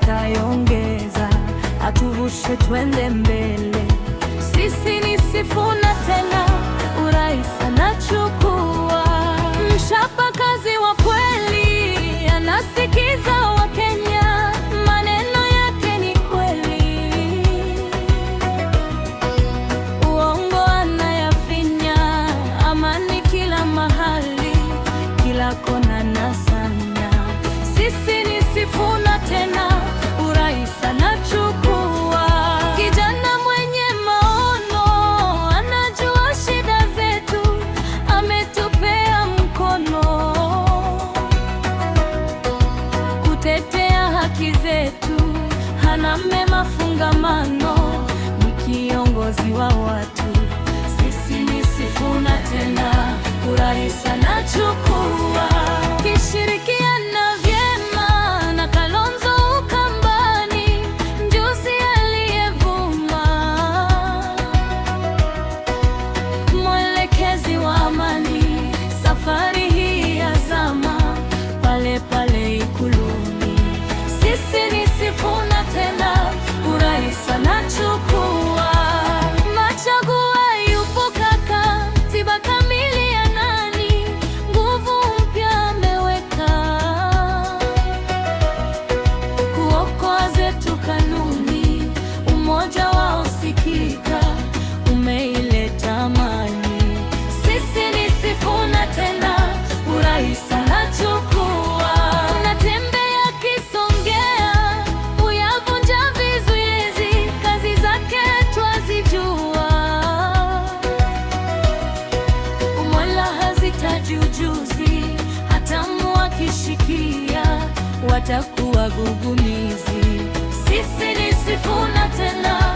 atayongeza, atuvushe twende mbele. Sisi ni Sifuna tena, urais anachukua. Mchapakazi wa kweli, anasikiza Wakenya, maneno yake ni kweli. Uongo anayafinya, amani kila mahali, kila kona na sanya. Sisi ni Sifuna tena, urais anachukua. Kijana mwenye maono, anajua shida zetu, ametupea mkono kutetea haki zetu. Hana mema fungamano, ni kiongozi wa watu. Sisi ni Sifuna tena, urais anachukua. Kishirikiana vyema na Kalonzo Ukambani, mjuzi aliyevuma, mwelekezi wa amani. Safari hii yazama pale pale Ikuluni. Sisi ni Sifuna tena, urais anachukua. Machagua yupo kaka, tiba kamili ya nani, nguvu mpya ameweka, kuokoa zetu kanuni. Umoja wao sikika, umeileta amani. Sisi ni Sifuna tena, urais anachukua. Natembea kisongea, uyavunja vizuizi, kazi zake twazijua. Umola hazitaji ujuzi, hatamu wakishikia watakuwa gugumizi. Sisi ni Sifuna tena,